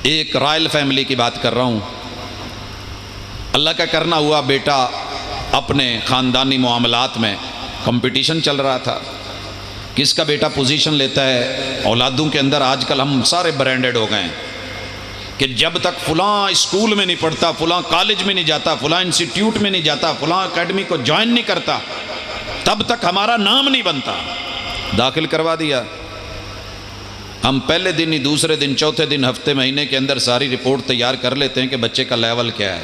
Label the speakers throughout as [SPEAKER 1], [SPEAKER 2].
[SPEAKER 1] ایک Royal family کی بات کر رہا ہوں، اللہ کا کرنا ہوا بیٹا اپنے خاندانی معاملات میں کمپٹیشن چل رہا تھا، کس کا بیٹا پوزیشن لیتا ہے اولادوں کے اندر۔ آج کل ہم سارے برانڈڈ ہو گئے ہیں کہ جب تک فلاں اسکول میں نہیں پڑھتا، فلاں کالج میں نہیں جاتا، فلاں انسٹیٹیوٹ میں نہیں جاتا، فلاں اکیڈمی کو جوائن نہیں کرتا، تب تک ہمارا نام نہیں بنتا۔ داخل کروا دیا، ہم پہلے دن ہی، دوسرے دن، چوتھے دن، ہفتے، مہینے کے اندر ساری رپورٹ تیار کر لیتے ہیں کہ بچے کا لیول کیا ہے۔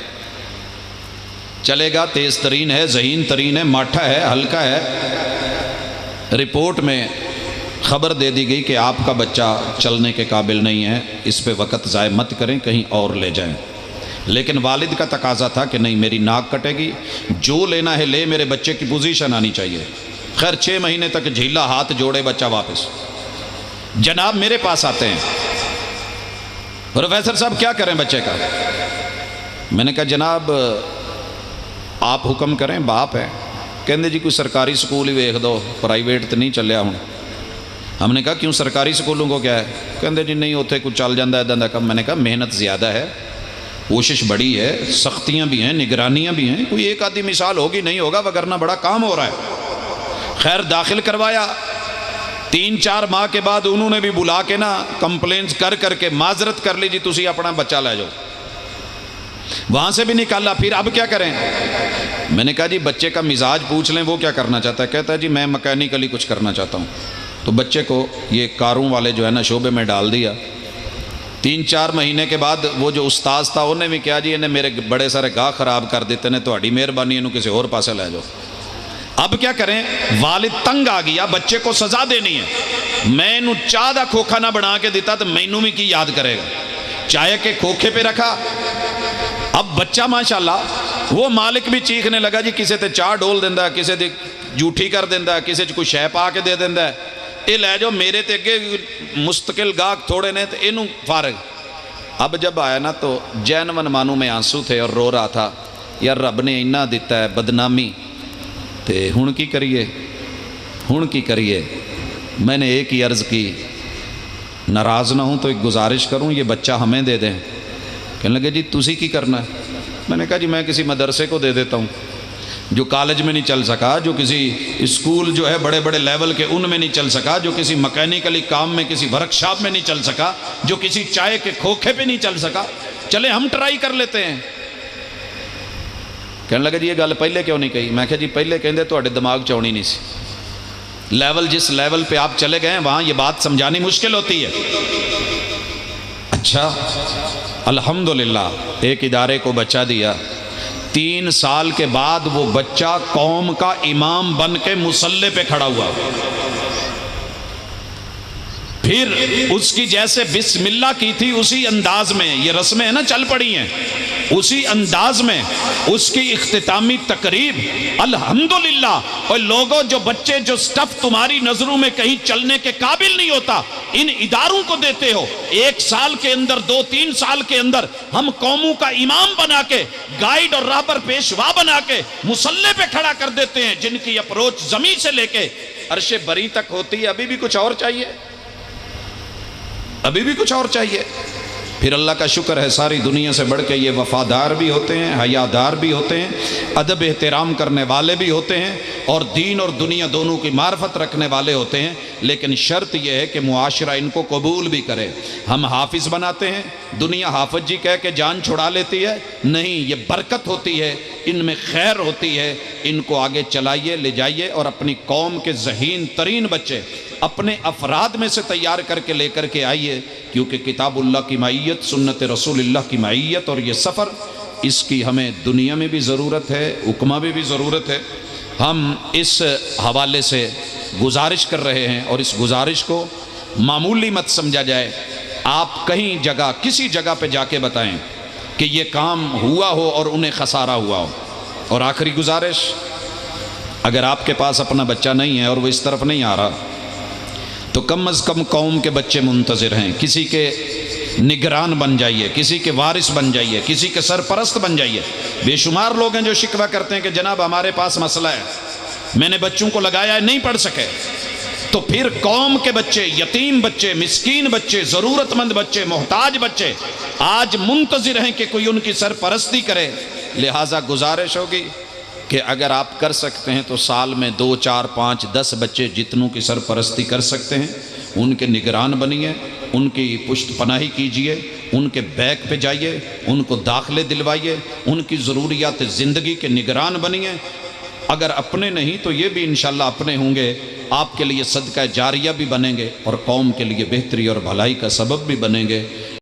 [SPEAKER 1] چلے گا، تیز ترین ہے، ذہین ترین ہے، ماٹھا ہے، ہلکا ہے۔ رپورٹ میں خبر دے دی گئی کہ آپ کا بچہ چلنے کے قابل نہیں ہے، اس پہ وقت ضائع مت کریں، کہیں اور لے جائیں۔ لیکن والد کا تقاضا تھا کہ نہیں، میری ناک کٹے گی، جو لینا ہے لے، میرے بچے کی پوزیشن آنی چاہیے۔ خیر 6 مہینے تک جھیلا، ہاتھ جوڑے، بچہ واپس جناب میرے پاس آتے ہیں، پروفیسر صاحب کیا کریں بچے کا؟ میں نے کہا جناب آپ حکم کریں، باپ ہے۔ کہندے جی کوئی سرکاری سکول ہی ویکھ دو، پرائیویٹ تو نہیں چلیا ہوں۔ ہم نے کہا کیوں، سرکاری سکولوں کو کیا ہے؟ کہندے جی نہیں، اتنے کچھ چل جاندہ ہے دندہ کم۔ میں نے کہا محنت زیادہ ہے، کوشش بڑی ہے، سختیاں بھی ہیں، نگرانیاں بھی ہیں، کوئی ایک آدھی مثال ہوگی نہیں ہوگا، وگرنہ بڑا کام ہو رہا ہے۔ خیر داخل کروایا، 3-4 ماہ کے بعد انہوں نے بھی بلا کے نا کمپلینز کر کے معذرت کر لی، جی تسی اپنا بچہ لے جاؤ۔ وہاں سے بھی نکالا، پھر اب کیا کریں؟ میں نے کہا جی بچے کا مزاج پوچھ لیں، وہ کیا کرنا چاہتا ہے؟ کہتا ہے جی میں مکینیکلی کچھ کرنا چاہتا ہوں۔ تو بچے کو یہ کاروں والے جو ہے نا شعبے میں ڈال دیا۔ 3-4 مہینے کے بعد وہ جو استاذ تھا انہیں بھی کیا جی انہیں میرے بڑے سارے گاہ خراب کر دیتے نے، تہاڈی مہربانی، انہوں کسی اور پاسے لے جاؤ۔ اب کیا کریں؟ والد تنگ آ گیا، بچے کو سزا دینی ہے۔ میں انہوں چاہ دا کھوکھا نہ بنا کے دیتا تو مینوں بھی کی یاد کرے گا۔ چائے کے کھوکھے پہ رکھا، اب بچہ ماشاءاللہ وہ مالک بھی چیخنے لگا جی کسے تے چاہ ڈول دیندہ ہے، کسے تے جھوٹی کر دیندہ ہے، کسے کوئی شے پا کے دے دیندہ ہے، اے لے جو میرے تے اگے مستقل گاہک تھوڑے نے تے انہوں فارغ۔ اب جب آیا نا تو جینون مانوں میں آنسو تھے اور رو رہا تھا، یار رب نے اتنا دیتا ہے بدنامی تے ہن کی کریے، ہن کی کریے۔ میں نے ایک ہی عرض کی، ناراض نہ ہوں تو ایک گزارش کروں، یہ بچہ ہمیں دے دیں۔ کہنے لگے جی تسی کی کرنا ہے؟ میں نے کہا جی میں کسی مدرسے کو دے دیتا ہوں، جو کالج میں نہیں چل سکا، جو کسی اسکول جو ہے بڑے بڑے لیول کے ان میں نہیں چل سکا، جو کسی مکینیکلی کام میں کسی ورکشاپ میں نہیں چل سکا، جو کسی چائے کے کھوکھے پہ نہیں چل سکا، چلے ہم ٹرائی کر لیتے ہیں۔ کہنے لگا جی یہ گل پہلے کیوں نہیں کہی؟ میں کہا جی پہلے کہندے تواڈے دماغ چونی نہیں سی، لیول جس لیول پہ آپ چلے گئے ہیں وہاں یہ بات سمجھانی مشکل ہوتی ہے۔ اچھا الحمدللہ ایک ادارے کو بچہ دیا، 3 سال کے بعد وہ بچہ قوم کا امام بن کے مصلی پہ کھڑا ہوا۔ پھر اس کی جیسے بسم اللہ کی تھی اسی انداز میں، یہ رسمیں ہیں نا چل پڑی ہیں، اسی انداز میں اس کی اختتامی تقریب الحمدللہ۔ اور لوگوں جو بچے جو سٹف تمہاری نظروں میں کہیں چلنے کے قابل نہیں ہوتا ان اداروں کو دیتے ہو، 1 سال کے اندر 2-3 سال کے اندر ہم قوموں کا امام بنا کے، گائیڈ اور راہبر پیشوا بنا کے مصلی پہ کھڑا کر دیتے ہیں، جن کی اپروچ زمین سے لے کے عرش بری تک ہوتی ہے۔ ابھی بھی کچھ اور چاہیے، ابھی بھی کچھ اور چاہیے۔ پھر اللہ کا شکر ہے ساری دنیا سے بڑھ کے یہ وفادار بھی ہوتے ہیں، حیادار بھی ہوتے ہیں، ادب احترام کرنے والے بھی ہوتے ہیں، اور دین اور دنیا دونوں کی معرفت رکھنے والے ہوتے ہیں۔ لیکن شرط یہ ہے کہ معاشرہ ان کو قبول بھی کرے۔ ہم حافظ بناتے ہیں، دنیا حافظ جی کہہ کے جان چھڑا لیتی ہے، نہیں، یہ برکت ہوتی ہے، ان میں خیر ہوتی ہے۔ ان کو آگے چلائیے، لے جائیے، اور اپنی قوم کے ذہین ترین بچے اپنے افراد میں سے تیار کر کے آئیے، کیونکہ کتاب اللہ کی معیت، سنت رسول اللہ کی معیت اور یہ سفر، اس کی ہمیں دنیا میں بھی ضرورت ہے، حکمہ میں بھی ضرورت ہے۔ ہم اس حوالے سے گزارش کر رہے ہیں، اور اس گزارش کو معمولی مت سمجھا جائے۔ آپ کہیں جگہ کسی جگہ پہ جا کے بتائیں کہ یہ کام ہوا ہو اور انہیں خسارہ ہوا ہو۔ اور آخری گزارش، اگر آپ کے پاس اپنا بچہ نہیں ہے اور وہ اس طرف نہیں آ رہا تو کم از کم قوم کے بچے منتظر ہیں، کسی کے نگران بن جائیے، کسی کے وارث بن جائیے، کسی کے سرپرست بن جائیے۔ بے شمار لوگ ہیں جو شکوہ کرتے ہیں کہ جناب ہمارے پاس مسئلہ ہے، میں نے بچوں کو لگایا ہے نہیں پڑھ سکے، تو پھر قوم کے بچے، یتیم بچے، مسکین بچے، ضرورت مند بچے، محتاج بچے آج منتظر ہیں کہ کوئی ان کی سرپرستی کرے۔ لہٰذا گزارش ہوگی کہ اگر آپ کر سکتے ہیں تو سال میں 2، 4، 5، 10 بچے جتنوں کی سرپرستی کر سکتے ہیں ان کے نگران بنیے، ان کی پشت پناہی کیجئے، ان کے بیک پہ جائیے، ان کو داخلے دلوائیے، ان کی ضروریات زندگی کے نگران بنیے۔ اگر اپنے نہیں تو یہ بھی انشاءاللہ اپنے ہوں گے، آپ کے لیے صدقہ جاریہ بھی بنیں گے اور قوم کے لیے بہتری اور بھلائی کا سبب بھی بنیں گے۔